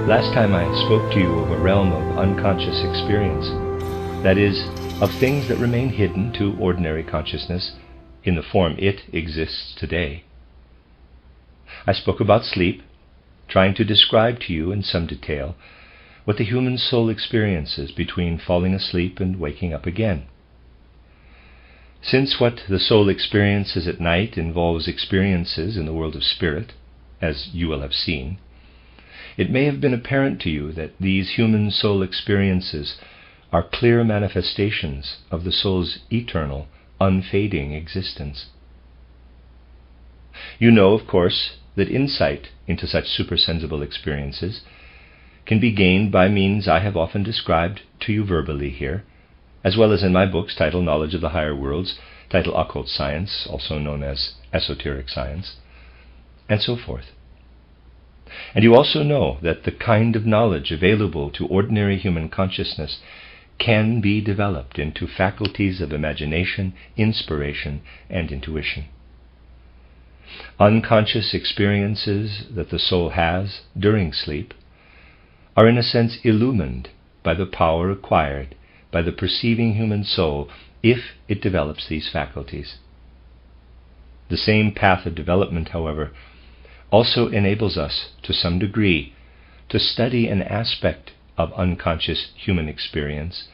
Last time I spoke to you of a realm of unconscious experience, that is, of things that remain hidden to ordinary consciousness in the form it exists today. I spoke about sleep, trying to describe to you in some detail what the human soul experiences between falling asleep and waking up again. Since what the soul experiences at night involves experiences in the world of spirit, as you will have seen, it may have been apparent to you that these human soul experiences are clear manifestations of the soul's eternal, unfading existence. You know, of course, that insight into such supersensible experiences can be gained by means I have often described to you verbally here, as well as in my books titled Knowledge of the Higher Worlds, titled Occult Science, also known as Esoteric Science, and so forth. And you also know that the kind of knowledge available to ordinary human consciousness can be developed into faculties of imagination, inspiration, and intuition. Unconscious experiences that the soul has during sleep are in a sense illumined by the power acquired by the perceiving human soul if it develops these faculties. The same path of development, however, also enables us, to some degree, to study an aspect of unconscious human experience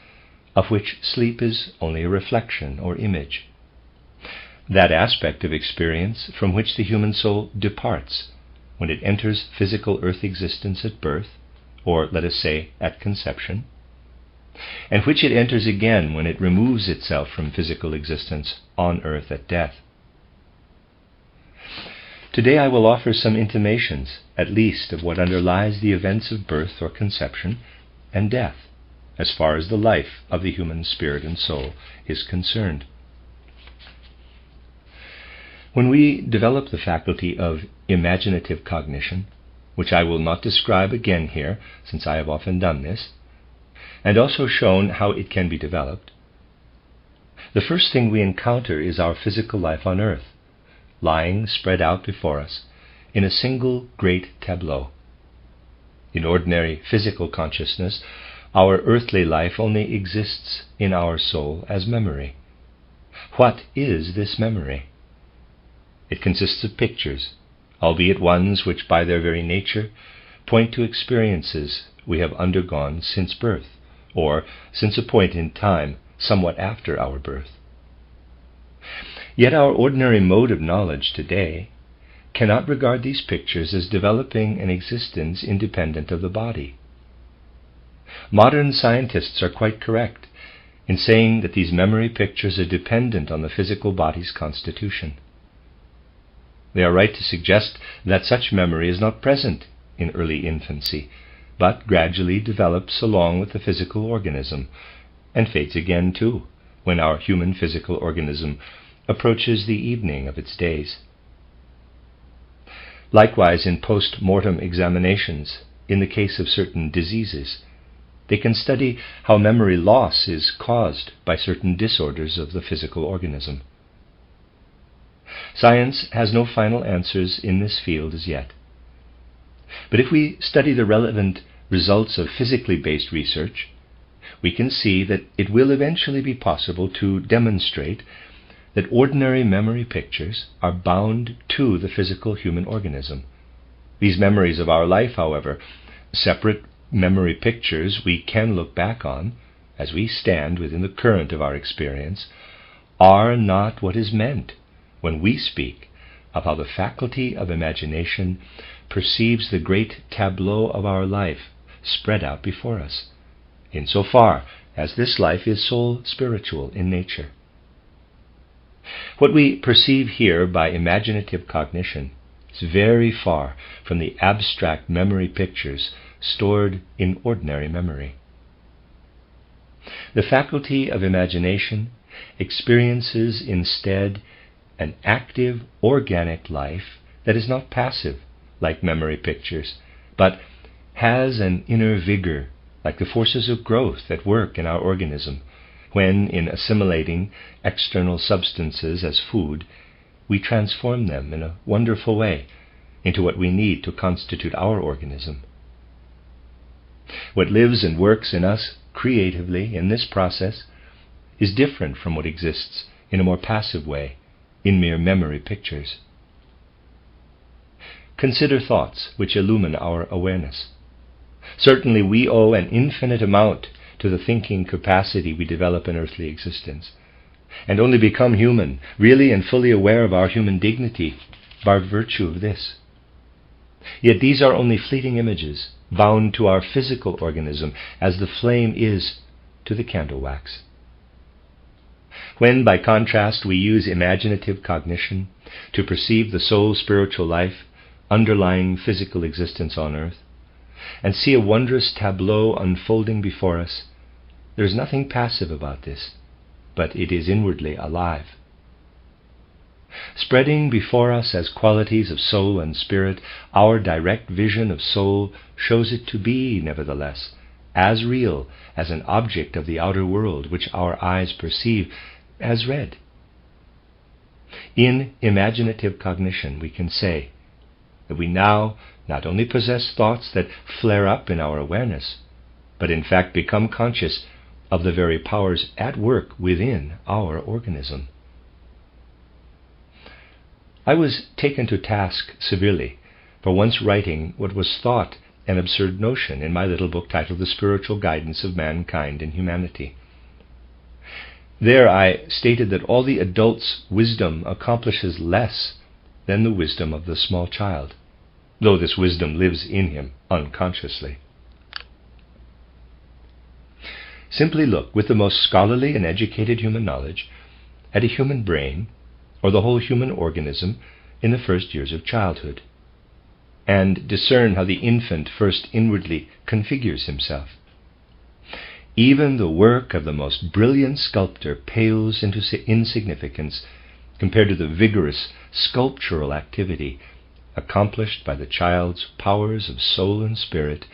of which sleep is only a reflection or image. That aspect of experience from which the human soul departs when it enters physical earth existence at birth, or let us say at conception, and which it enters again when it removes itself from physical existence on earth at death. Today I will offer some intimations, at least, of what underlies the events of birth or conception and death, as far as the life of the human spirit and soul is concerned. When we develop the faculty of imaginative cognition, which I will not describe again here, since I have often done this, and also shown how it can be developed, the first thing we encounter is our physical life on earth, lying spread out before us in a single great tableau. In ordinary physical consciousness, our earthly life only exists in our soul as memory. What is this memory? It consists of pictures, albeit ones which by their very nature point to experiences we have undergone since birth, or since a point in time somewhat after our birth. Yet our ordinary mode of knowledge today cannot regard these pictures as developing an existence independent of the body. Modern scientists are quite correct in saying that these memory pictures are dependent on the physical body's constitution. They are right to suggest that such memory is not present in early infancy, but gradually develops along with the physical organism, and fades again too, when our human physical organism approaches the evening of its days. Likewise, in post-mortem examinations, in the case of certain diseases, they can study how memory loss is caused by certain disorders of the physical organism. Science has no final answers in this field as yet. But if we study the relevant results of physically based research, we can see that it will eventually be possible to demonstrate that ordinary memory pictures are bound to the physical human organism. These memories of our life, however, separate memory pictures we can look back on, as we stand within the current of our experience, are not what is meant when we speak of how the faculty of imagination perceives the great tableau of our life spread out before us, insofar as this life is soul spiritual in nature. What we perceive here by imaginative cognition is very far from the abstract memory pictures stored in ordinary memory. The faculty of imagination experiences instead an active, organic life that is not passive like memory pictures, but has an inner vigor like the forces of growth at work in our organism, when, in assimilating external substances as food, we transform them in a wonderful way into what we need to constitute our organism. What lives and works in us creatively in this process is different from what exists in a more passive way, in mere memory pictures. Consider thoughts which illumine our awareness. Certainly we owe an infinite amount to the thinking capacity we develop in earthly existence, and only become human, really and fully aware of our human dignity, by virtue of this. Yet these are only fleeting images, bound to our physical organism, as the flame is to the candle wax. When, by contrast, we use imaginative cognition to perceive the soul spiritual life underlying physical existence on earth, and see a wondrous tableau unfolding before us, there is nothing passive about this, but it is inwardly alive. Spreading before us as qualities of soul and spirit, our direct vision of soul shows it to be, nevertheless, as real as an object of the outer world which our eyes perceive as red. In imaginative cognition, we can say that we now not only possess thoughts that flare up in our awareness, but in fact become conscious of the very powers at work within our organism. I was taken to task severely for once writing what was thought an absurd notion in my little book titled The Spiritual Guidance of Mankind and Humanity. There I stated that all the adult's wisdom accomplishes less than the wisdom of the small child, though this wisdom lives in him unconsciously. Simply look with the most scholarly and educated human knowledge at a human brain or the whole human organism in the first years of childhood, and discern how the infant first inwardly configures himself. Even the work of the most brilliant sculptor pales into insignificance compared to the vigorous sculptural activity accomplished by the child's powers of soul and spirit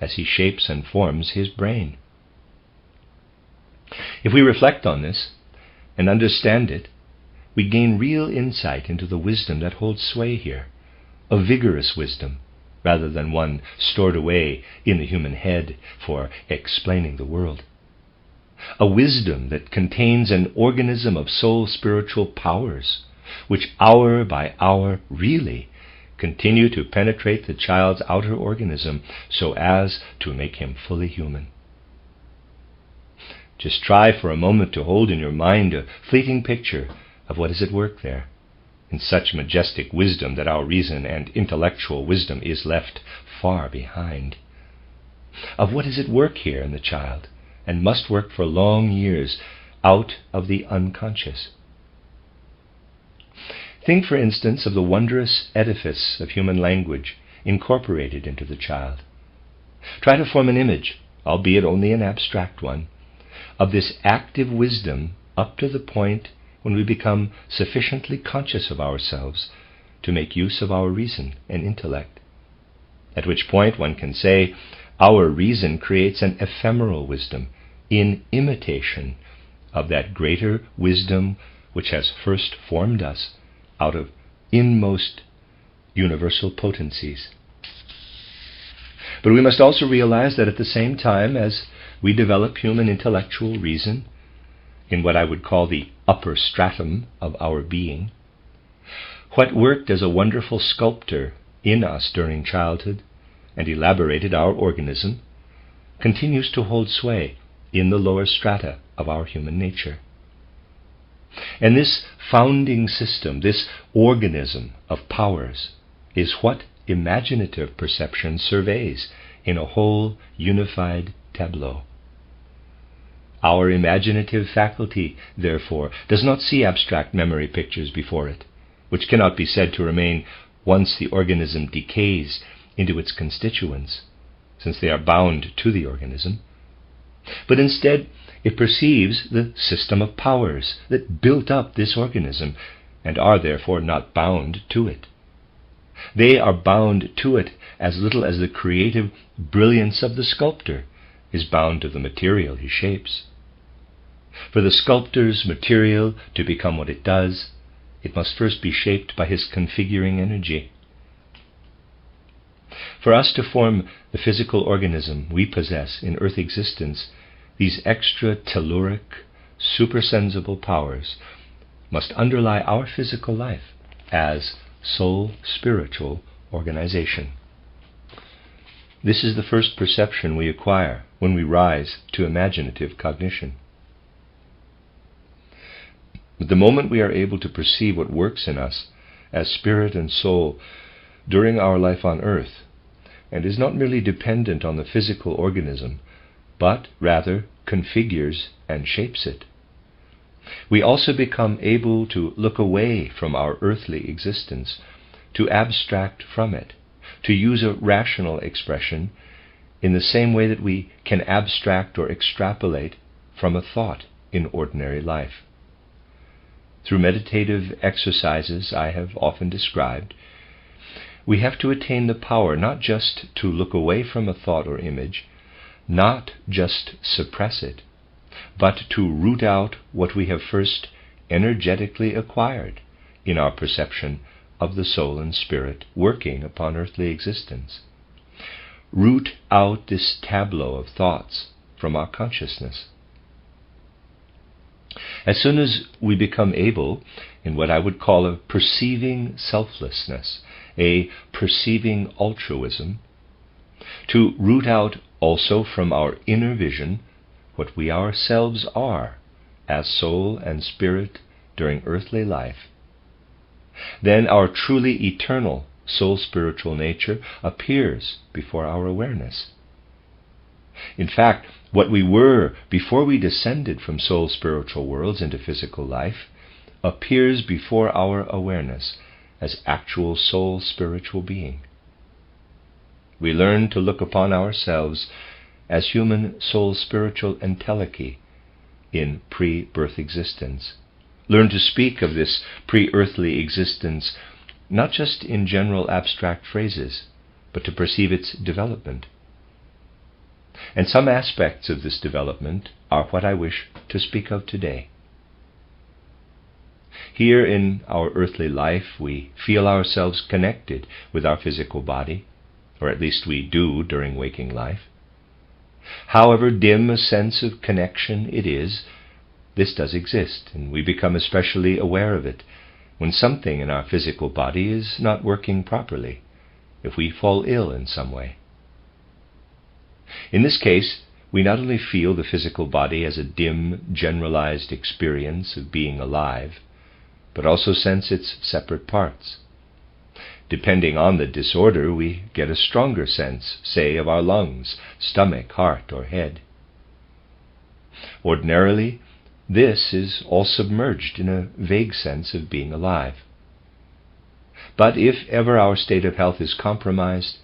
as he shapes and forms his brain. If we reflect on this and understand it, we gain real insight into the wisdom that holds sway here, a vigorous wisdom, rather than one stored away in the human head for explaining the world. A wisdom that contains an organism of soul spiritual powers, which hour by hour really continue to penetrate the child's outer organism so as to make him fully human. Just try for a moment to hold in your mind a fleeting picture of what is at work there, in such majestic wisdom that our reason and intellectual wisdom is left far behind. Of what is at work here in the child, and must work for long years out of the unconscious. Think, for instance, of the wondrous edifice of human language incorporated into the child. Try to form an image, albeit only an abstract one, of this active wisdom up to the point when we become sufficiently conscious of ourselves to make use of our reason and intellect, at which point one can say our reason creates an ephemeral wisdom in imitation of that greater wisdom which has first formed us out of inmost universal potencies. But we must also realize that at the same time as we develop human intellectual reason in what I would call the upper stratum of our being, what worked as a wonderful sculptor in us during childhood and elaborated our organism continues to hold sway in the lower strata of our human nature. And this founding system, this organism of powers, is what imaginative perception surveys in a whole unified tableau. Our imaginative faculty, therefore, does not see abstract memory pictures before it, which cannot be said to remain once the organism decays into its constituents, since they are bound to the organism, but instead it perceives the system of powers that built up this organism and are therefore not bound to it. They are bound to it as little as the creative brilliance of the sculptor is bound to the material he shapes. For the sculptor's material to become what it does, it must first be shaped by his configuring energy. For us to form the physical organism we possess in earth existence, these extra telluric, supersensible powers must underlie our physical life as soul-spiritual organization. This is the first perception we acquire when we rise to imaginative cognition. But the moment we are able to perceive what works in us as spirit and soul during our life on earth, and is not merely dependent on the physical organism, but rather configures and shapes it, we also become able to look away from our earthly existence, to abstract from it, to use a rational expression in the same way that we can abstract or extrapolate from a thought in ordinary life. Through meditative exercises I have often described, we have to attain the power not just to look away from a thought or image, not just suppress it, but to root out what we have first energetically acquired in our perception of the soul and spirit working upon earthly existence. Root out this tableau of thoughts from our consciousness. As soon as we become able, in what I would call a perceiving selflessness, a perceiving altruism, to root out also from our inner vision what we ourselves are as soul and spirit during earthly life, then our truly eternal soul-spiritual nature appears before our awareness. In fact, what we were before we descended from soul-spiritual worlds into physical life appears before our awareness as actual soul-spiritual being. We learn to look upon ourselves as human soul-spiritual entelechy in pre-birth existence. Learn to speak of this pre-earthly existence not just in general abstract phrases, but to perceive its development. And some aspects of this development are what I wish to speak of today. Here in our earthly life we feel ourselves connected with our physical body, or at least we do during waking life. However dim a sense of connection it is, this does exist, and we become especially aware of it when something in our physical body is not working properly, if we fall ill in some way. In this case, we not only feel the physical body as a dim, generalized experience of being alive, but also sense its separate parts. Depending on the disorder, we get a stronger sense, say, of our lungs, stomach, heart, or head. Ordinarily, this is all submerged in a vague sense of being alive. But if ever our state of health is compromised,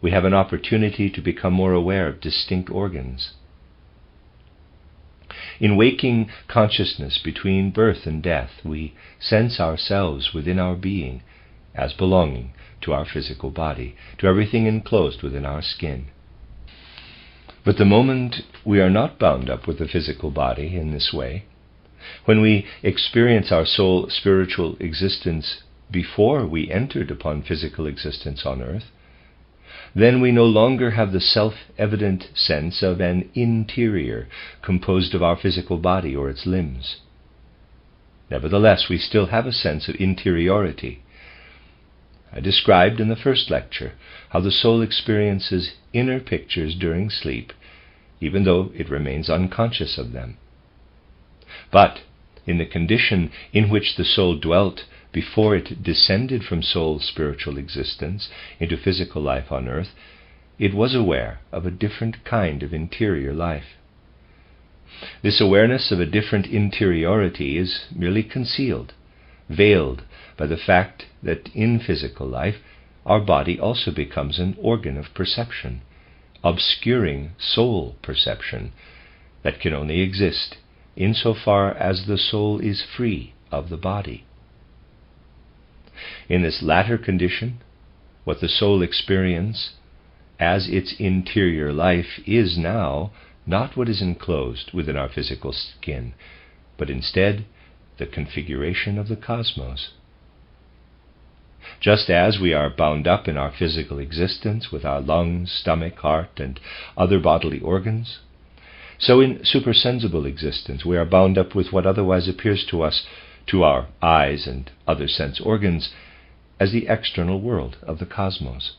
we have an opportunity to become more aware of distinct organs. In waking consciousness between birth and death, we sense ourselves within our being as belonging to our physical body, to everything enclosed within our skin. But the moment we are not bound up with the physical body in this way, when we experience our soul spiritual existence before we entered upon physical existence on earth, then we no longer have the self-evident sense of an interior composed of our physical body or its limbs. Nevertheless, we still have a sense of interiority. I described in the first lecture how the soul experiences inner pictures during sleep, even though it remains unconscious of them. But in the condition in which the soul dwelt before it descended from soul spiritual existence into physical life on earth, it was aware of a different kind of interior life. This awareness of a different interiority is merely concealed, veiled by the fact that in physical life our body also becomes an organ of perception, obscuring soul perception that can only exist insofar as the soul is free of the body. In this latter condition, what the soul experiences as its interior life is now not what is enclosed within our physical skin, but instead the configuration of the cosmos. Just as we are bound up in our physical existence with our lungs, stomach, heart, and other bodily organs, so in supersensible existence we are bound up with what otherwise appears to us, to our eyes and other sense organs, as the external world of the cosmos.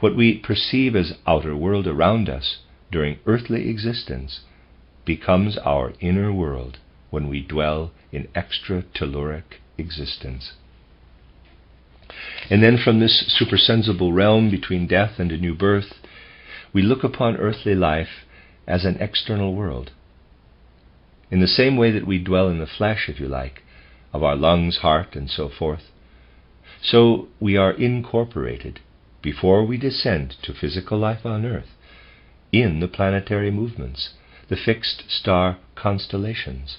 What we perceive as outer world around us during earthly existence becomes our inner world when we dwell in extra-telluric existence. And then from this supersensible realm between death and a new birth, we look upon earthly life as an external world. In the same way that we dwell in the flesh, if you like, of our lungs, heart, and so forth, so we are incorporated, before we descend to physical life on earth, in the planetary movements, the fixed star constellations,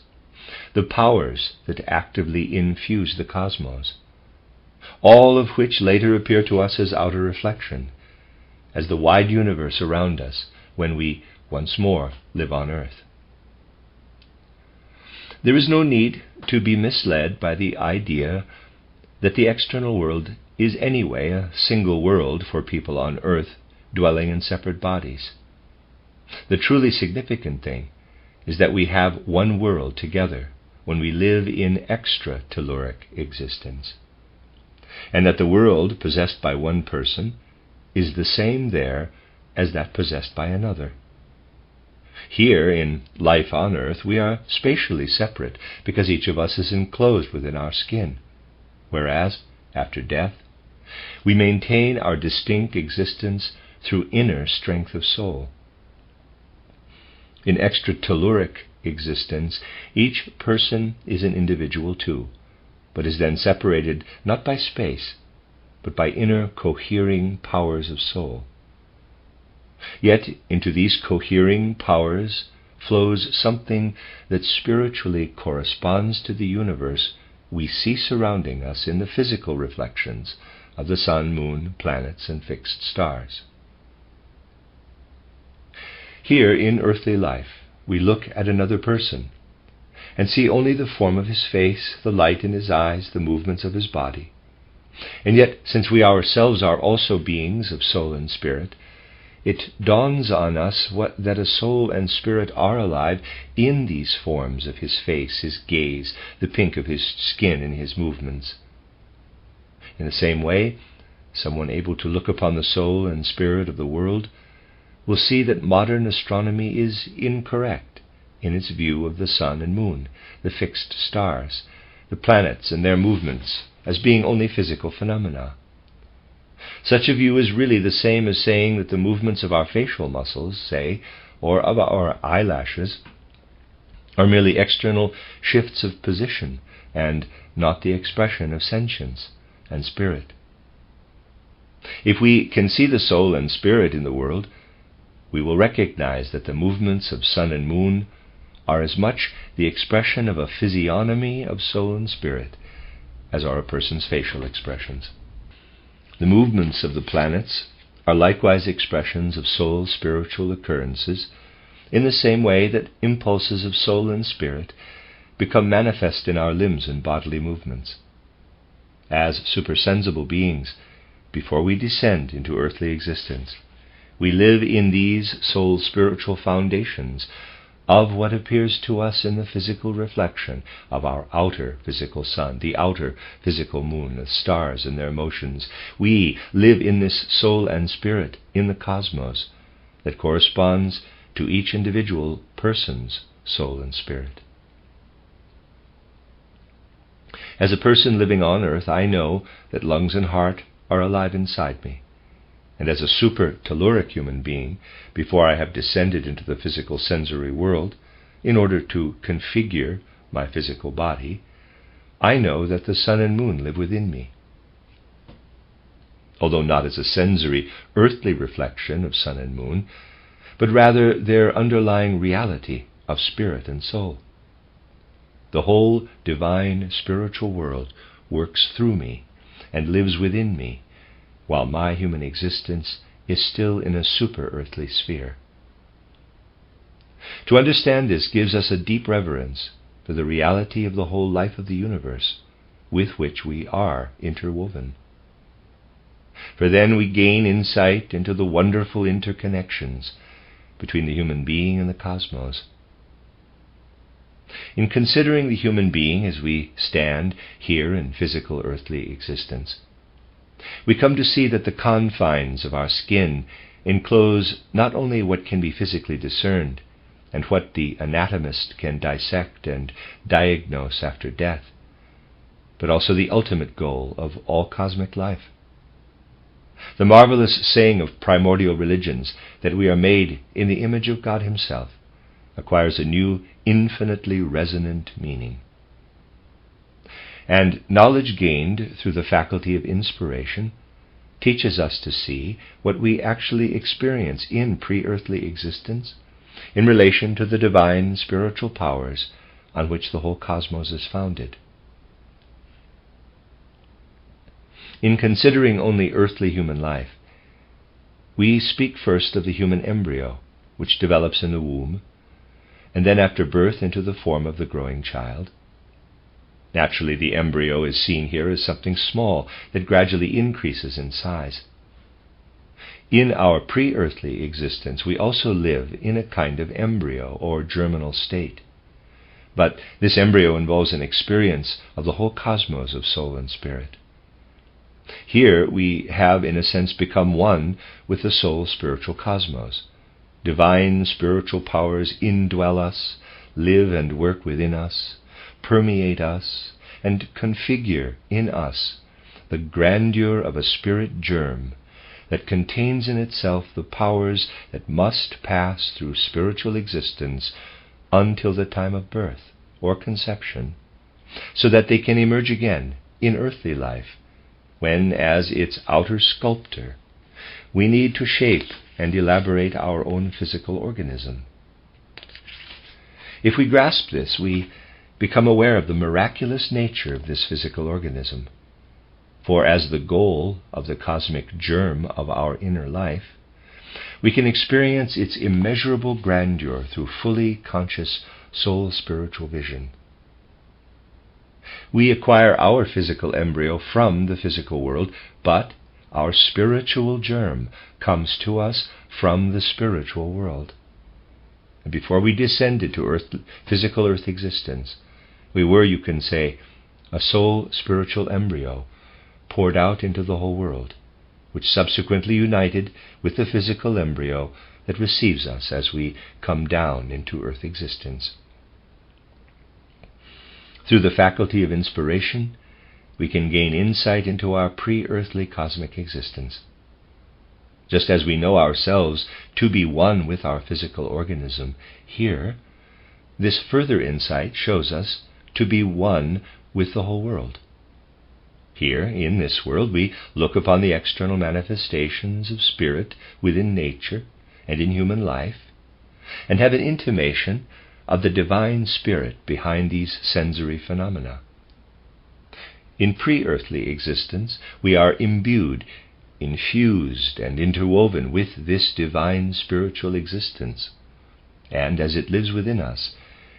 the powers that actively infuse the cosmos, all of which later appear to us as outer reflection, as the wide universe around us when we once more live on earth. There is no need to be misled by the idea that the external world is anyway a single world for people on earth dwelling in separate bodies. The truly significant thing is that we have one world together when we live in extra-telluric existence, and that the world possessed by one person is the same there as that possessed by another. Here, in life on earth, we are spatially separate because each of us is enclosed within our skin, whereas, after death, we maintain our distinct existence through inner strength of soul. In extra-telluric existence, each person is an individual too, but is then separated not by space, but by inner cohering powers of soul. Yet into these cohering powers flows something that spiritually corresponds to the universe we see surrounding us in the physical reflections of the sun, moon, planets, and fixed stars. Here in earthly life, we look at another person and see only the form of his face, the light in his eyes, the movements of his body. And yet, since we ourselves are also beings of soul and spirit, it dawns on us that a soul and spirit are alive in these forms of his face, his gaze, the pink of his skin, and his movements. In the same way, someone able to look upon the soul and spirit of the world will see that modern astronomy is incorrect in its view of the sun and moon, the fixed stars, the planets and their movements, as being only physical phenomena. Such a view is really the same as saying that the movements of our facial muscles, say, or of our eyelashes, are merely external shifts of position and not the expression of sentience and spirit. If we can see the soul and spirit in the world, we will recognize that the movements of sun and moon are as much the expression of a physiognomy of soul and spirit as are a person's facial expressions. The movements of the planets are likewise expressions of soul spiritual occurrences, in the same way that impulses of soul and spirit become manifest in our limbs and bodily movements. As supersensible beings, before we descend into earthly existence, we live in these soul spiritual foundations of what appears to us in the physical reflection of our outer physical sun, the outer physical moon, the stars and their motions. We live in this soul and spirit in the cosmos that corresponds to each individual person's soul and spirit. As a person living on earth, I know that lungs and heart are alive inside me. And as a super-telluric human being, before I have descended into the physical sensory world, in order to configure my physical body, I know that the sun and moon live within me. Although not as a sensory, earthly reflection of sun and moon, but rather their underlying reality of spirit and soul. The whole divine spiritual world works through me and lives within me, while my human existence is still in a super-earthly sphere. To understand this gives us a deep reverence for the reality of the whole life of the universe, with which we are interwoven. For then we gain insight into the wonderful interconnections between the human being and the cosmos. In considering the human being as we stand here in physical earthly existence, we come to see that the confines of our skin enclose not only what can be physically discerned and what the anatomist can dissect and diagnose after death, but also the ultimate goal of all cosmic life. The marvelous saying of primordial religions that we are made in the image of God Himself acquires a new, infinitely resonant meaning. And knowledge gained through the faculty of inspiration teaches us to see what we actually experience in pre-earthly existence in relation to the divine spiritual powers on which the whole cosmos is founded. In considering only earthly human life, we speak first of the human embryo, which develops in the womb, and then after birth into the form of the growing child. Naturally, the embryo is seen here as something small that gradually increases in size. In our pre-earthly existence, we also live in a kind of embryo or germinal state. But this embryo involves an experience of the whole cosmos of soul and spirit. Here we have, in a sense, become one with the soul spiritual cosmos. Divine spiritual powers indwell us, live and work within us, permeate us, and configure in us the grandeur of a spirit germ that contains in itself the powers that must pass through spiritual existence until the time of birth or conception, so that they can emerge again in earthly life, when, as its outer sculptor, we need to shape and elaborate our own physical organism. If we grasp this, we become aware of the miraculous nature of this physical organism. For as the goal of the cosmic germ of our inner life, we can experience its immeasurable grandeur through fully conscious soul-spiritual vision. We acquire our physical embryo from the physical world, but our spiritual germ comes to us from the spiritual world. And before we descended to physical earth existence, we were, you can say, a soul-spiritual embryo poured out into the whole world, which subsequently united with the physical embryo that receives us as we come down into earth existence. Through the faculty of inspiration, we can gain insight into our pre-earthly cosmic existence. Just as we know ourselves to be one with our physical organism here, this further insight shows us to be one with the whole world. Here, in this world, we look upon the external manifestations of spirit within nature and in human life, and have an intimation of the divine spirit behind these sensory phenomena. In pre-earthly existence, we are imbued, infused, and interwoven with this divine spiritual existence, and as it lives within us,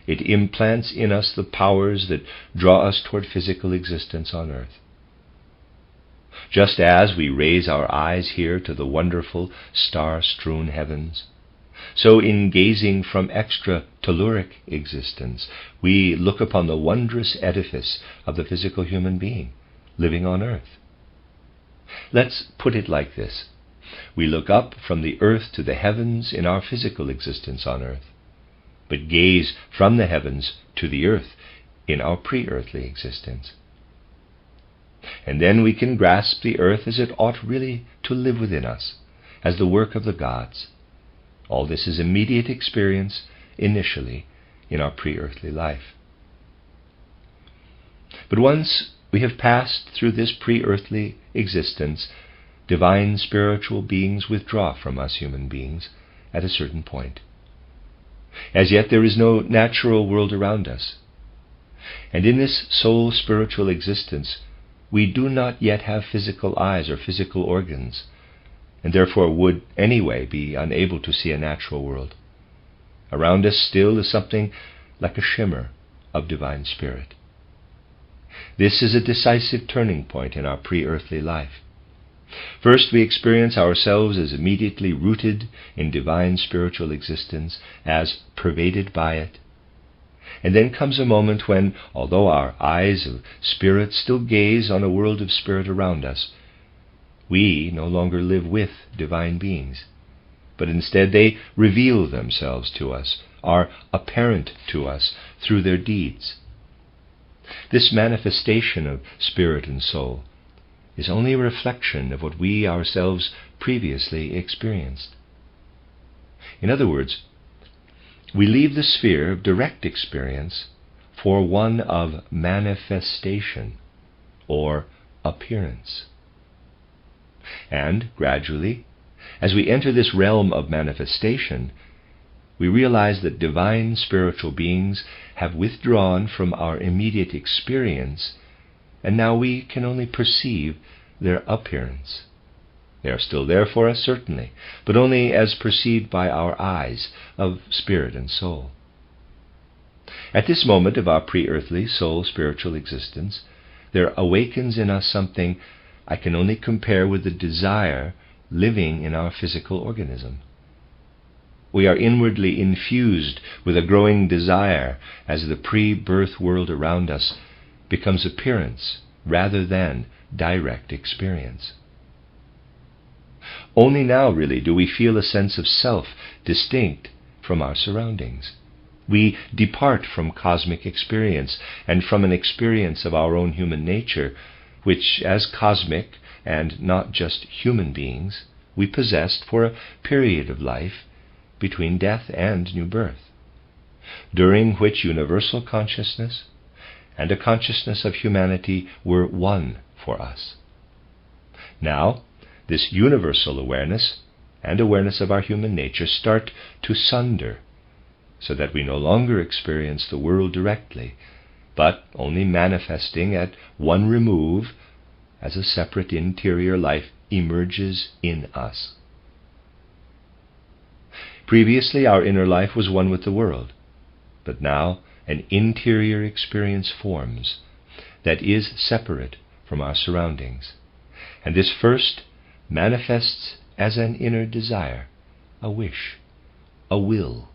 it implants in us the powers that draw us toward physical existence on earth. Just as we raise our eyes here to the wonderful star-strewn heavens, so in gazing from extra-telluric existence, we look upon the wondrous edifice of the physical human being living on earth. Let's put it like this. We look up from the earth to the heavens in our physical existence on earth, but gaze from the heavens to the earth in our pre-earthly existence. And then we can grasp the earth as it ought really to live within us, as the work of the gods. All this is immediate experience initially in our pre-earthly life. But once we have passed through this pre-earthly existence, divine spiritual beings withdraw from us human beings at a certain point. As yet there is no natural world around us. And in this soul spiritual existence, we do not yet have physical eyes or physical organs, and therefore would anyway be unable to see a natural world. Around us still is something like a shimmer of divine spirit. This is a decisive turning point in our pre-earthly life. First, we experience ourselves as immediately rooted in divine spiritual existence, as pervaded by it. And then comes a moment when, although our eyes of spirit still gaze on a world of spirit around us, we no longer live with divine beings, but instead they reveal themselves to us, are apparent to us through their deeds. This manifestation of spirit and soul is only a reflection of what we ourselves previously experienced. In other words, we leave the sphere of direct experience for one of manifestation or appearance. And gradually, as we enter this realm of manifestation, we realize that divine spiritual beings have withdrawn from our immediate experience, and now we can only perceive their appearance. They are still there for us, certainly, but only as perceived by our eyes of spirit and soul. At this moment of our pre-earthly soul spiritual existence, there awakens in us something I can only compare with the desire living in our physical organism. We are inwardly infused with a growing desire as the pre-birth world around us becomes appearance rather than direct experience. Only now, really, do we feel a sense of self distinct from our surroundings. We depart from cosmic experience and from an experience of our own human nature, which, as cosmic and not just human beings, we possessed for a period of life between death and new birth, during which universal consciousness and a consciousness of humanity were one for us. Now, this universal awareness and awareness of our human nature start to sunder, so that we no longer experience the world directly, but only manifesting at one remove as a separate interior life emerges in us. Previously, our inner life was one with the world, but now an interior experience forms that is separate from our surroundings, and this first manifests as an inner desire, a wish, a will.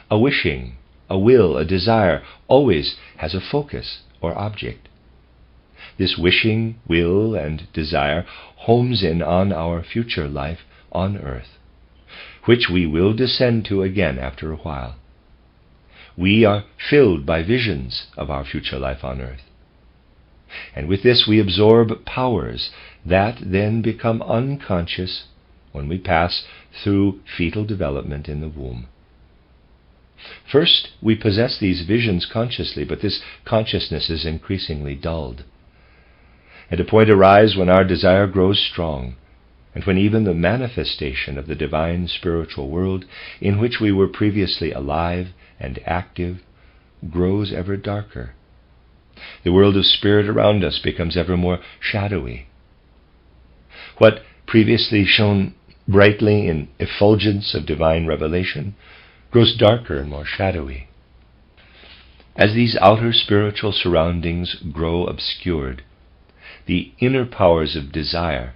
A wishing, a will, a desire always has a focus or object. This wishing, will, and desire homes in on our future life on earth, which we will descend to again after a while. We are filled by visions of our future life on earth, and with this we absorb powers that then become unconscious when we pass through fetal development in the womb. First, we possess these visions consciously, but this consciousness is increasingly dulled. At a point arrives when our desire grows strong, and when even the manifestation of the divine spiritual world in which we were previously alive and active grows ever darker. The world of spirit around us becomes ever more shadowy. What previously shone brightly in effulgence of divine revelation grows darker and more shadowy. As these outer spiritual surroundings grow obscured, the inner powers of desire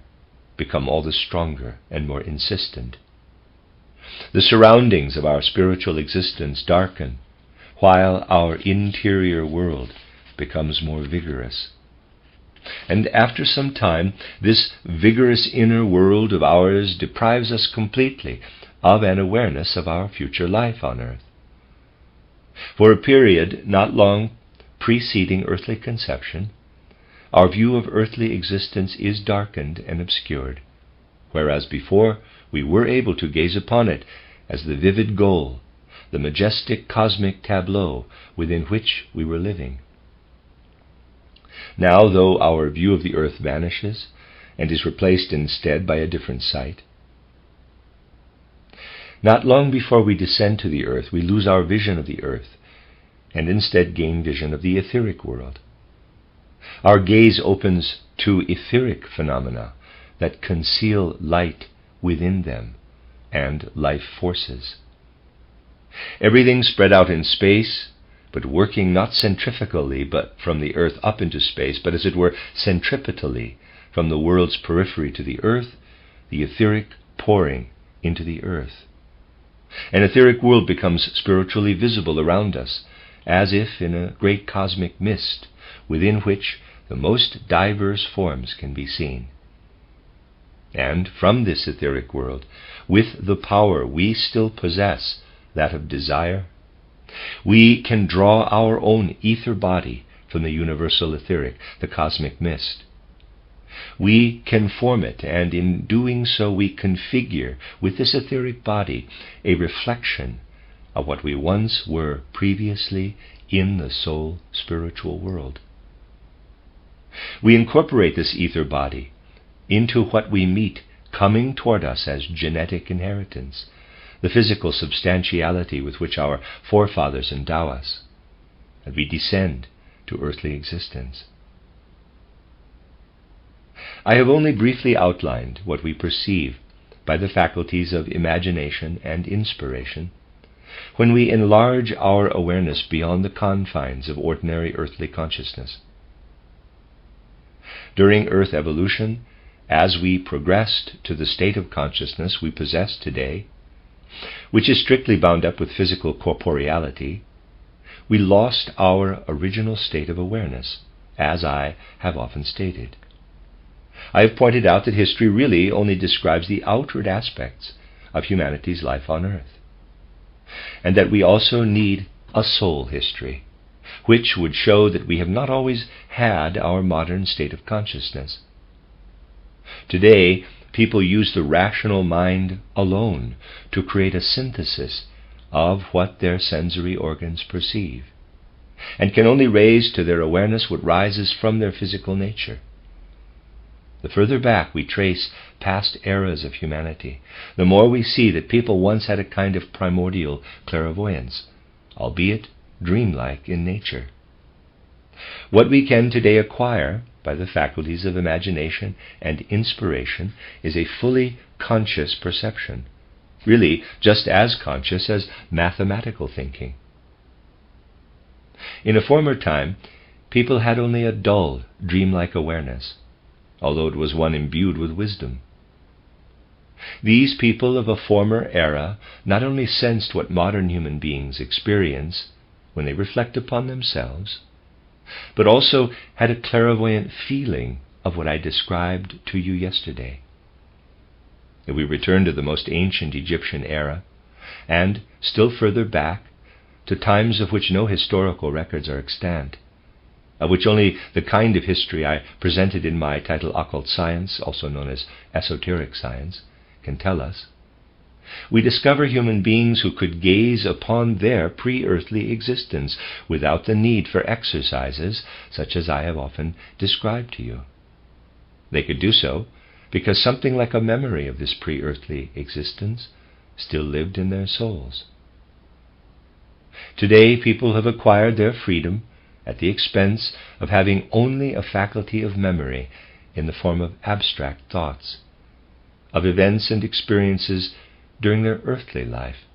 become all the stronger and more insistent. The surroundings of our spiritual existence darken, while our interior world becomes more vigorous. And after some time, this vigorous inner world of ours deprives us completely of an awareness of our future life on earth. For a period not long preceding earthly conception, our view of earthly existence is darkened and obscured, whereas before we were able to gaze upon it as the vivid goal, the majestic cosmic tableau within which we were living. Now, though our view of the earth vanishes and is replaced instead by a different sight, not long before we descend to the earth, we lose our vision of the earth and instead gain vision of the etheric world. Our gaze opens to etheric phenomena that conceal light within them and life forces. Everything spread out in space but working not centrifugally, but from the earth up into space, but as it were centripetally, from the world's periphery to the earth, the etheric pouring into the earth. An etheric world becomes spiritually visible around us, as if in a great cosmic mist, within which the most diverse forms can be seen. And from this etheric world, with the power we still possess, that of desire, we can draw our own ether body from the universal etheric, the cosmic mist. We can form it, and in doing so we configure with this etheric body a reflection of what we once were previously in the soul spiritual world. We incorporate this ether body into what we meet coming toward us as genetic inheritance, the physical substantiality with which our forefathers endow us, and we descend to earthly existence. I have only briefly outlined what we perceive by the faculties of imagination and inspiration when we enlarge our awareness beyond the confines of ordinary earthly consciousness. During Earth evolution, as we progressed to the state of consciousness we possess today, which is strictly bound up with physical corporeality, we lost our original state of awareness, as I have often stated. I have pointed out that history really only describes the outward aspects of humanity's life on earth, and that we also need a soul history, which would show that we have not always had our modern state of consciousness. Today, people use the rational mind alone to create a synthesis of what their sensory organs perceive, and can only raise to their awareness what rises from their physical nature. The further back we trace past eras of humanity, the more we see that people once had a kind of primordial clairvoyance, albeit dreamlike in nature. What we can today acquire by the faculties of imagination and inspiration is a fully conscious perception, really just as conscious as mathematical thinking. In a former time, people had only a dull, dreamlike awareness, although it was one imbued with wisdom. These people of a former era not only sensed what modern human beings experience when they reflect upon themselves, but also had a clairvoyant feeling of what I described to you yesterday. If we return to the most ancient Egyptian era, and still further back to times of which no historical records are extant, of which only the kind of history I presented in my title Occult Science, also known as Esoteric Science, can tell us, we discover human beings who could gaze upon their pre-earthly existence without the need for exercises such as I have often described to you. They could do so because something like a memory of this pre-earthly existence still lived in their souls. Today, people have acquired their freedom at the expense of having only a faculty of memory in the form of abstract thoughts, of events and experiences during their earthly life.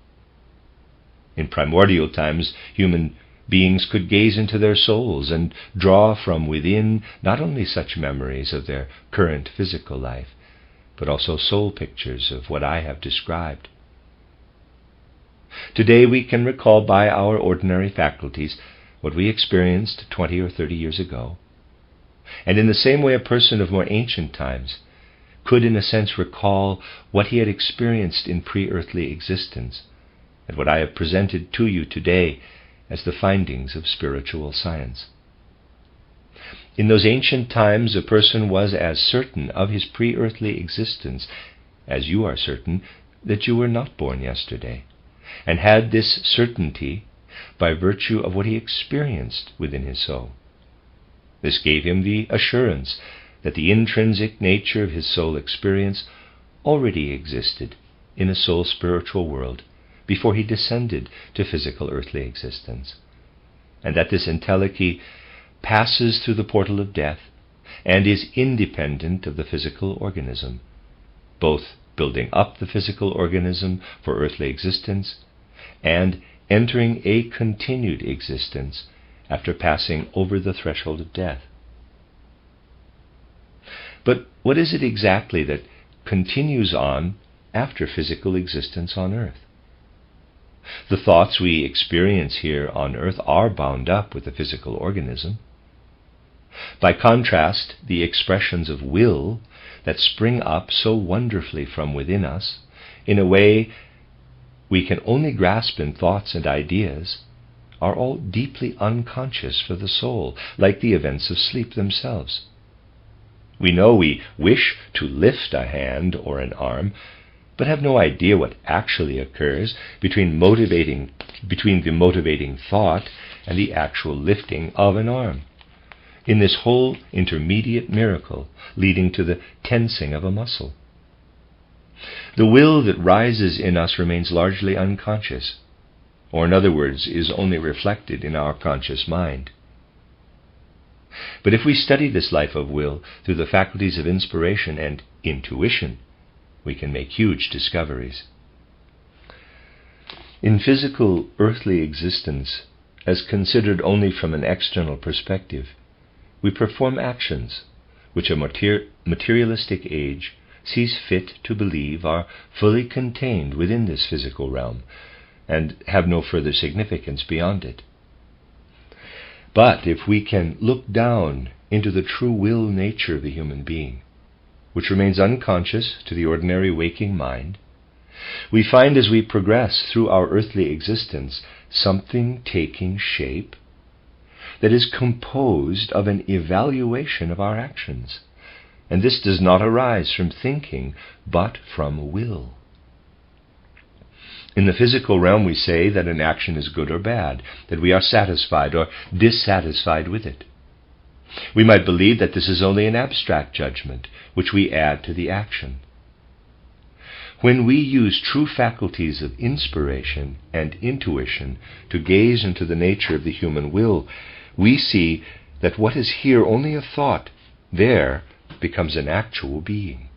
In primordial times, human beings could gaze into their souls and draw from within not only such memories of their current physical life, but also soul pictures of what I have described. Today we can recall by our ordinary faculties what we experienced 20 or 30 years ago, and in the same way a person of more ancient times could in a sense recall what he had experienced in pre-earthly existence, and what I have presented to you today as the findings of spiritual science. In those ancient times, a person was as certain of his pre-earthly existence as you are certain that you were not born yesterday, and had this certainty by virtue of what he experienced within his soul. This gave him the assurance that the intrinsic nature of his soul experience already existed in a soul spiritual world before he descended to physical earthly existence, and that this entelechy passes through the portal of death and is independent of the physical organism, both building up the physical organism for earthly existence and entering a continued existence after passing over the threshold of death. But what is it exactly that continues on after physical existence on earth? The thoughts we experience here on earth are bound up with the physical organism. By contrast, the expressions of will that spring up so wonderfully from within us, in a way we can only grasp in thoughts and ideas, are all deeply unconscious for the soul, like the events of sleep themselves. We know we wish to lift a hand or an arm, but have no idea what actually occurs between the motivating thought and the actual lifting of an arm, in this whole intermediate miracle leading to the tensing of a muscle. The will that rises in us remains largely unconscious, or in other words, is only reflected in our conscious mind. But if we study this life of will through the faculties of inspiration and intuition, we can make huge discoveries. In physical earthly existence, as considered only from an external perspective, we perform actions which a materialistic age sees fit to believe are fully contained within this physical realm and have no further significance beyond it. But if we can look down into the true will nature of the human being, which remains unconscious to the ordinary waking mind, we find as we progress through our earthly existence something taking shape that is composed of an evaluation of our actions. And this does not arise from thinking, but from will. In the physical realm we say that an action is good or bad, that we are satisfied or dissatisfied with it. We might believe that this is only an abstract judgment, which we add to the action. When we use true faculties of inspiration and intuition to gaze into the nature of the human will, we see that what is here only a thought, there becomes an actual being.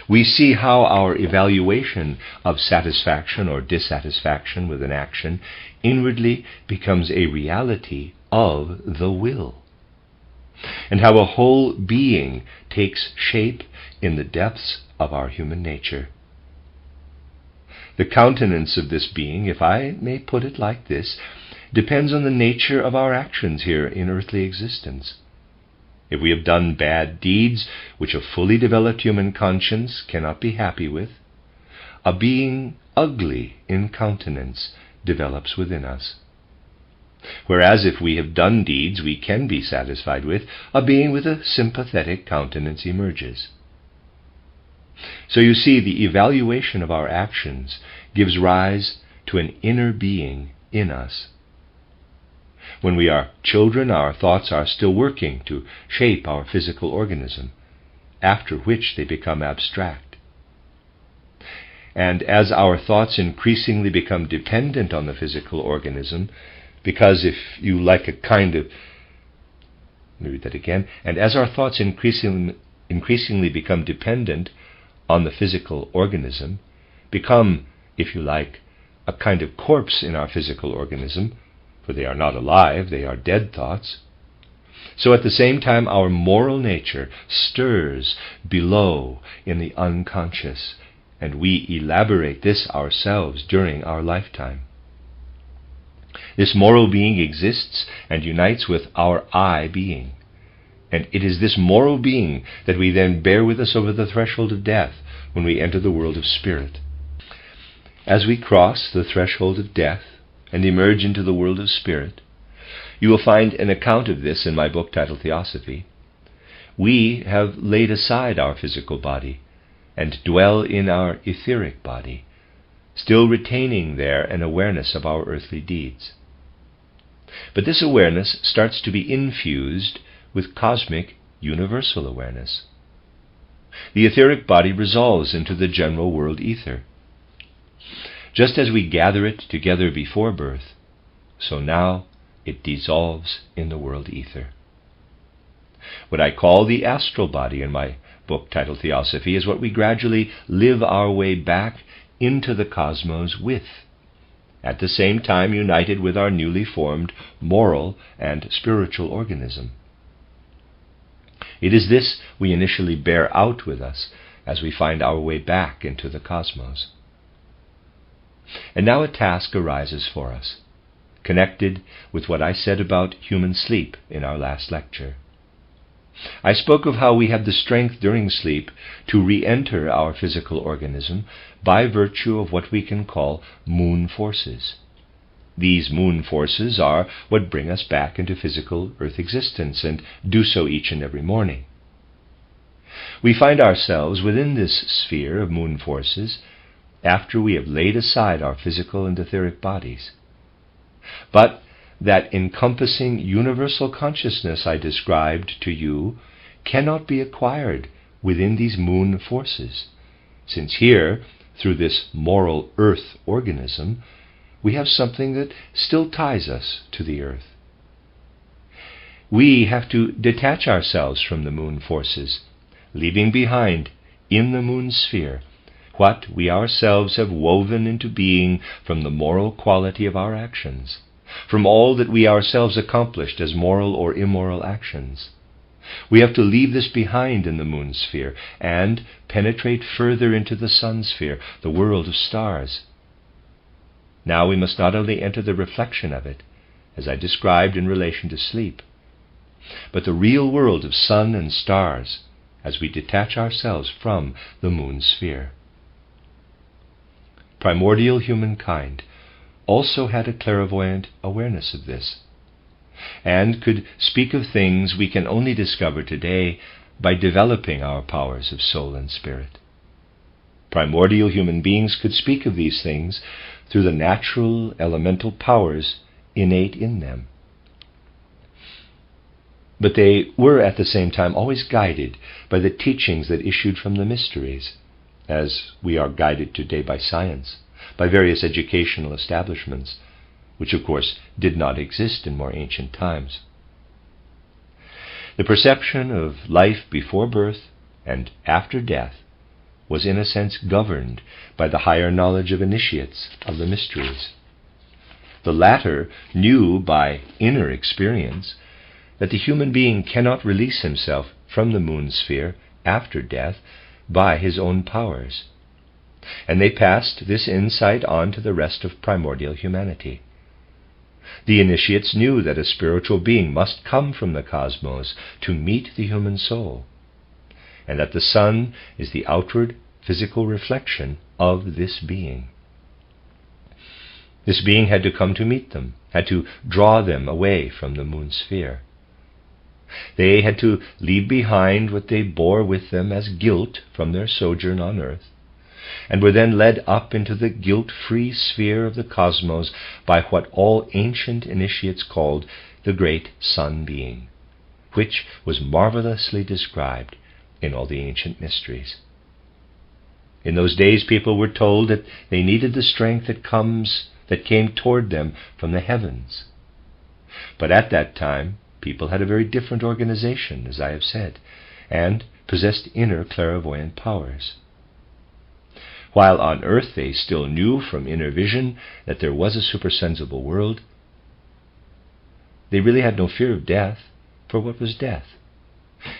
We see how our evaluation of satisfaction or dissatisfaction with an action inwardly becomes a reality of the will, and how a whole being takes shape in the depths of our human nature. The countenance of this being, if I may put it like this, depends on the nature of our actions here in earthly existence. If we have done bad deeds which a fully developed human conscience cannot be happy with, a being ugly in countenance develops within us. Whereas if we have done deeds we can be satisfied with, a being with a sympathetic countenance emerges. So you see, the evaluation of our actions gives rise to an inner being in us. When we are children, our thoughts are still working to shape our physical organism, after which they become abstract. And as our thoughts increasingly become dependent on the physical organism, because if you like a kind of... Let me read that again. And as our thoughts increasingly become dependent on the physical organism, become, if you like, a kind of corpse in our physical organism, for they are not alive, they are dead thoughts. So at the same time our moral nature stirs below in the unconscious, and we elaborate this ourselves during our lifetime. This moral being exists and unites with our I being, and it is this moral being that we then bear with us over the threshold of death when we enter the world of spirit. As we cross the threshold of death and emerge into the world of spirit, you will find an account of this in my book titled Theosophy. We have laid aside our physical body and dwell in our etheric body, still retaining there an awareness of our earthly deeds. But this awareness starts to be infused with cosmic universal awareness. The etheric body resolves into the general world ether. Just as we gather it together before birth, so now it dissolves in the world ether. What I call the astral body in my book titled Theosophy is what we gradually live our way back into the cosmos with. at the same time united with our newly formed moral and spiritual organism. It is this we initially bear out with us as we find our way back into the cosmos. And now a task arises for us, connected with what I said about human sleep in our last lecture. I spoke of how we have the strength during sleep to re-enter our physical organism by virtue of what we can call moon forces. These moon forces are what bring us back into physical earth existence, and do so each and every morning. We find ourselves within this sphere of moon forces after we have laid aside our physical and etheric bodies. But that encompassing universal consciousness I described to you cannot be acquired within these moon forces, since here, through this moral earth organism, we have something that still ties us to the earth. We have to detach ourselves from the moon forces, leaving behind, in the moon sphere, what we ourselves have woven into being from the moral quality of our actions, from all that we ourselves accomplished as moral or immoral actions. We have to leave this behind in the moon sphere and penetrate further into the sun sphere, the world of stars. Now we must not only enter the reflection of it, as I described in relation to sleep, but the real world of sun and stars as we detach ourselves from the moon sphere. Primordial humankind also had a clairvoyant awareness of this, and could speak of things we can only discover today by developing our powers of soul and spirit. Primordial human beings could speak of these things through the natural elemental powers innate in them. But they were at the same time always guided by the teachings that issued from the mysteries, as we are guided today by science, by various educational establishments, which of course did not exist in more ancient times. The perception of life before birth and after death was in a sense governed by the higher knowledge of initiates of the mysteries. The latter knew by inner experience that the human being cannot release himself from the moon sphere after death by his own powers, and they passed this insight on to the rest of primordial humanity. The initiates knew that a spiritual being must come from the cosmos to meet the human soul, and that the sun is the outward physical reflection of this being. This being had to come to meet them, had to draw them away from the moon sphere. They had to leave behind what they bore with them as guilt from their sojourn on earth, and were then led up into the guilt-free sphere of the cosmos by what all ancient initiates called the great sun being, which was marvelously described in all the ancient mysteries. In those days people were told that they needed the strength that came toward them from the heavens. But at that time people had a very different organization, as I have said, and possessed inner clairvoyant powers. While on earth they still knew from inner vision that there was a supersensible world, they really had no fear of death, for what was death?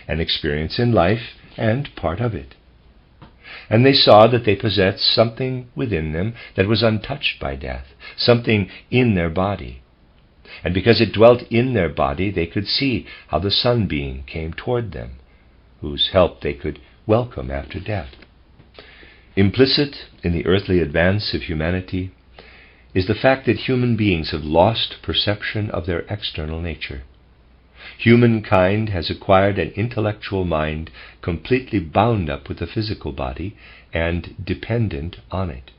An experience in life and part of it. And they saw that they possessed something within them that was untouched by death, something in their body. And because it dwelt in their body, they could see how the sun being came toward them, whose help they could welcome after death. Implicit in the earthly advance of humanity is the fact that human beings have lost perception of their external nature. Humankind has acquired an intellectual mind completely bound up with the physical body and dependent on it.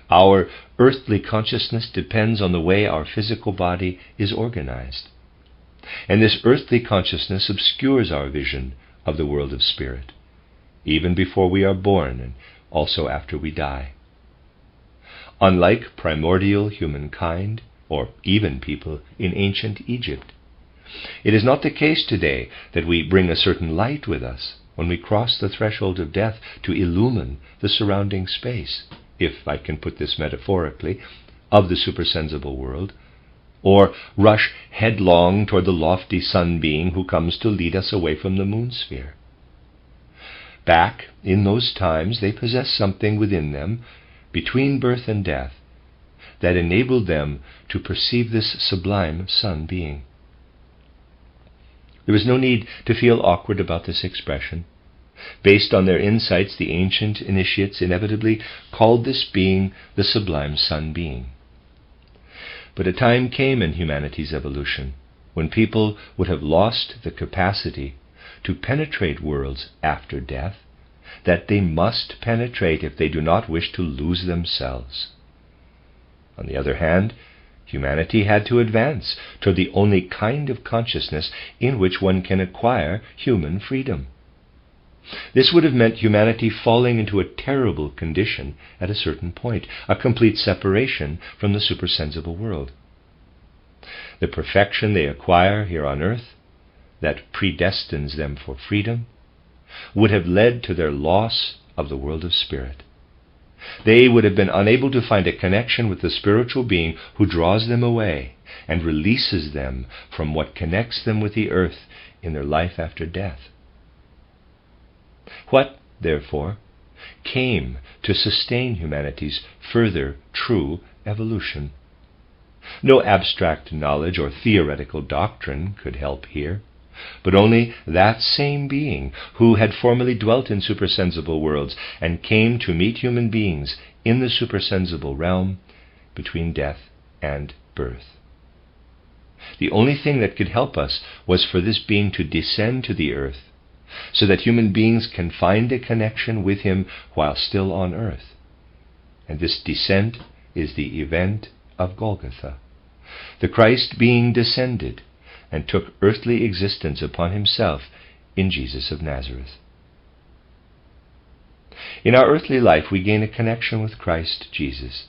Our earthly consciousness depends on the way our physical body is organized. And this earthly consciousness obscures our vision of the world of spirit, even before we are born and also after we die. Unlike primordial humankind, or even people in ancient Egypt, it is not the case today that we bring a certain light with us when we cross the threshold of death to illumine the surrounding space, if I can put this metaphorically, of the supersensible world, or rush headlong toward the lofty sun being who comes to lead us away from the moon sphere. Back in those times, they possessed something within them, between birth and death, that enabled them to perceive this sublime sun being. There was no need to feel awkward about this expression. Based on their insights, the ancient initiates inevitably called this being the sublime sun being. But a time came in humanity's evolution when people would have lost the capacity to penetrate worlds after death that they must penetrate if they do not wish to lose themselves. On the other hand, humanity had to advance toward the only kind of consciousness in which one can acquire human freedom. This would have meant humanity falling into a terrible condition at a certain point, a complete separation from the supersensible world. The perfection they acquire here on earth, that predestines them for freedom, would have led to their loss of the world of spirit. They would have been unable to find a connection with the spiritual being who draws them away and releases them from what connects them with the earth in their life after death. What, therefore, came to sustain humanity's further true evolution? No abstract knowledge or theoretical doctrine could help here, but only that same being who had formerly dwelt in supersensible worlds and came to meet human beings in the supersensible realm between death and birth. The only thing that could help us was for this being to descend to the earth, so that human beings can find a connection with him while still on earth. And this descent is the event of Golgatha. The Christ being descended and took earthly existence upon himself in Jesus of Nazareth. In our earthly life, we gain a connection with Christ Jesus,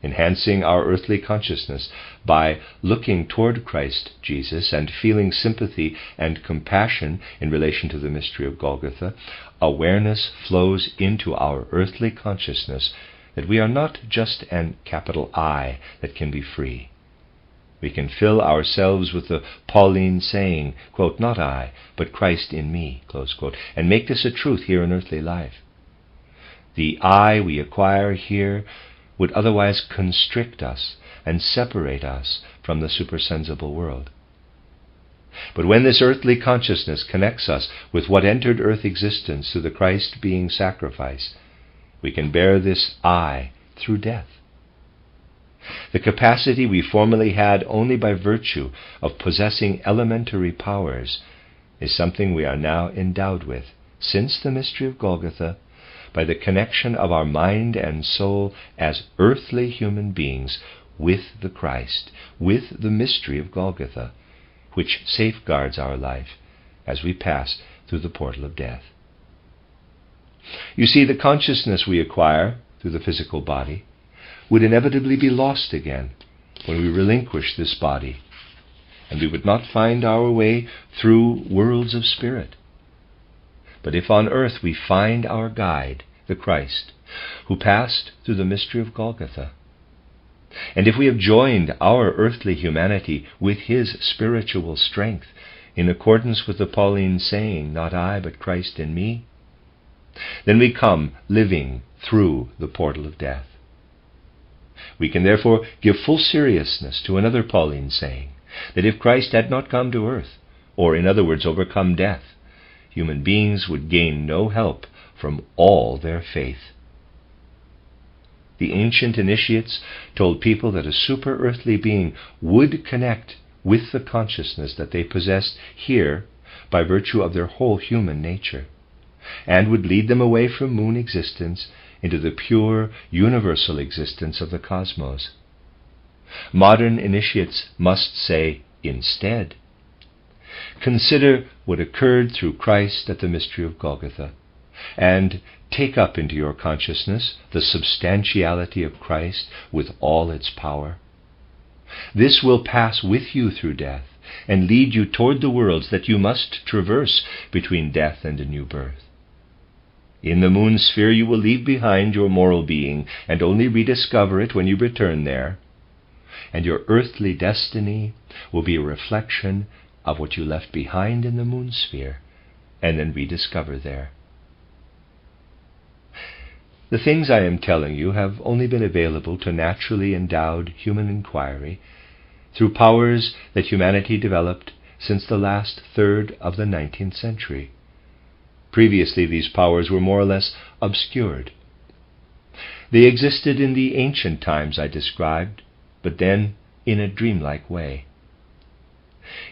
enhancing our earthly consciousness by looking toward Christ Jesus and feeling sympathy and compassion in relation to the mystery of Golgatha. Awareness flows into our earthly consciousness that we are not just an capital I that can be free. We can fill ourselves with the Pauline saying, quote, "Not I, but Christ in me," close quote, and make this a truth here in earthly life. The I we acquire here would otherwise constrict us and separate us from the supersensible world. But when this earthly consciousness connects us with what entered earth existence through the Christ being sacrifice, we can bear this I through death. The capacity we formerly had only by virtue of possessing elementary powers is something we are now endowed with, since the mystery of Golgatha, by the connection of our mind and soul as earthly human beings with the Christ, with the mystery of Golgatha, which safeguards our life as we pass through the portal of death. You see, the consciousness we acquire through the physical body would inevitably be lost again when we relinquish this body, and we would not find our way through worlds of spirit. But if on earth we find our guide, the Christ, who passed through the mystery of Golgatha, and if we have joined our earthly humanity with his spiritual strength in accordance with the Pauline saying, "Not I, but Christ in me," then we come living through the portal of death. We can therefore give full seriousness to another Pauline saying, that if Christ had not come to earth, or in other words overcome death, human beings would gain no help from all their faith. The ancient initiates told people that a super-earthly being would connect with the consciousness that they possessed here by virtue of their whole human nature, and would lead them away from moon existence into the pure, universal existence of the cosmos. Modern initiates must say, instead, consider what occurred through Christ at the mystery of Golgatha, and take up into your consciousness the substantiality of Christ with all its power. This will pass with you through death and lead you toward the worlds that you must traverse between death and a new birth. In the moon sphere you will leave behind your moral being and only rediscover it when you return there. And your earthly destiny will be a reflection of what you left behind in the moon sphere and then rediscover there. The things I am telling you have only been available to naturally endowed human inquiry through powers that humanity developed since the last third of the 19th century. Previously, these powers were more or less obscured. They existed in the ancient times I described, but then in a dreamlike way.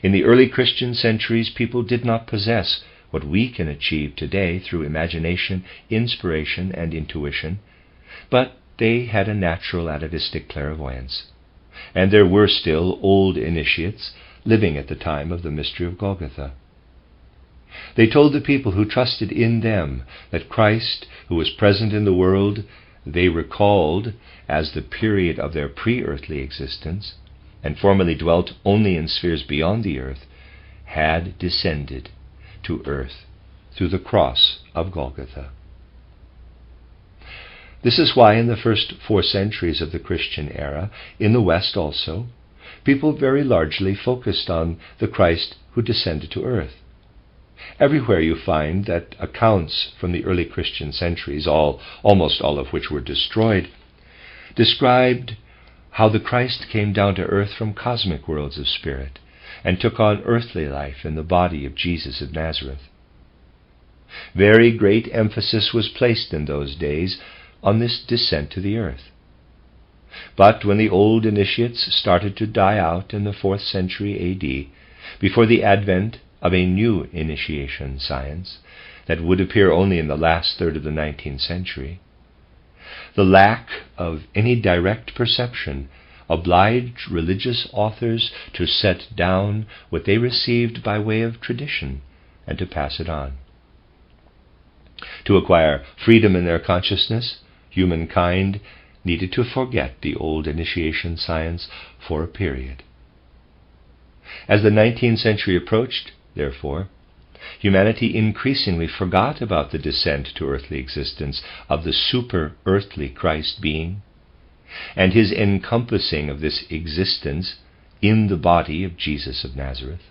In the early Christian centuries, people did not possess what we can achieve today through imagination, inspiration, and intuition, but they had a natural atavistic clairvoyance. And there were still old initiates living at the time of the mystery of Golgatha. They told the people who trusted in them that Christ, who was present in the world they recalled as the period of their pre-earthly existence, and formerly dwelt only in spheres beyond the earth, had descended to earth through the cross of Golgatha. This is why in the first 4 centuries of the Christian era, in the West also, people very largely focused on the Christ who descended to earth. Everywhere you find that accounts from the early Christian centuries, almost all of which were destroyed, described how the Christ came down to earth from cosmic worlds of spirit and took on earthly life in the body of Jesus of Nazareth. Very great emphasis was placed in those days on this descent to the earth. But when the old initiates started to die out in the 4th century A.D., before the advent of a new initiation science that would appear only in the last third of the 19th century, the lack of any direct perception obliged religious authors to set down what they received by way of tradition and to pass it on. To acquire freedom in their consciousness, humankind needed to forget the old initiation science for a period. As the 19th century approached, therefore, humanity increasingly forgot about the descent to earthly existence of the super-earthly Christ being, and his encompassing of this existence in the body of Jesus of Nazareth.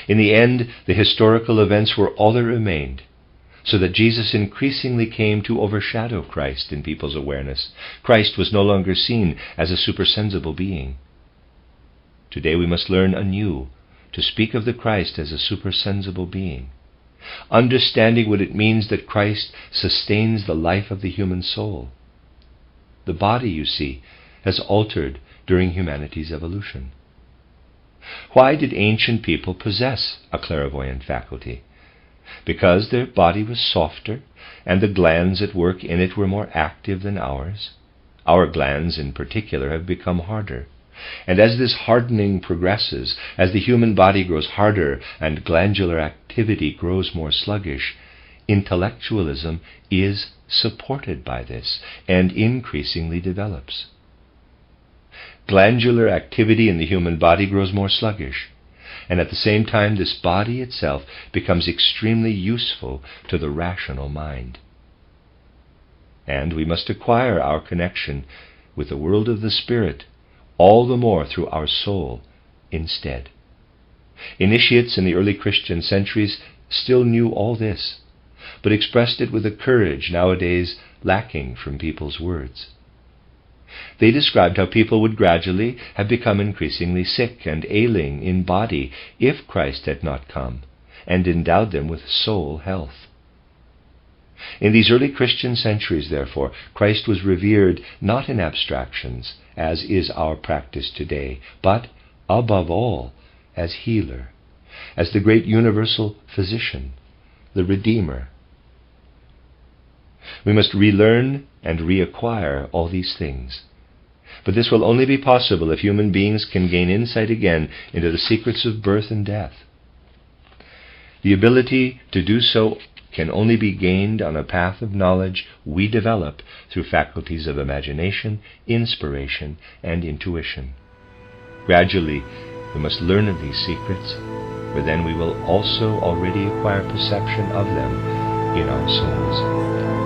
In the end, the historical events were all that remained, so that Jesus increasingly came to overshadow Christ in people's awareness. Christ was no longer seen as a supersensible being. Today we must learn anew to speak of the Christ as a supersensible being, understanding what it means that Christ sustains the life of the human soul. The body, you see, has altered during humanity's evolution. Why did ancient people possess a clairvoyant faculty? Because their body was softer, and the glands at work in it were more active than ours. Our glands, in particular, have become harder. And as this hardening progresses, as the human body grows harder and glandular activity grows more sluggish, intellectualism is supported by this and increasingly develops. Glandular activity in the human body grows more sluggish, and at the same time this body itself becomes extremely useful to the rational mind. And we must acquire our connection with the world of the spirit all the more through our soul instead. Initiates in the early Christian centuries still knew all this, but expressed it with a courage nowadays lacking from people's words. They described how people would gradually have become increasingly sick and ailing in body if Christ had not come and endowed them with soul health. In these early Christian centuries, therefore, Christ was revered not in abstractions, as is our practice today, but, above all, as healer, as the great universal physician, the Redeemer. We must relearn and reacquire all these things. But this will only be possible if human beings can gain insight again into the secrets of birth and death. The ability to do so can only be gained on a path of knowledge we develop through faculties of imagination, inspiration, and intuition. Gradually, we must learn of these secrets, for then we will also already acquire perception of them in our souls.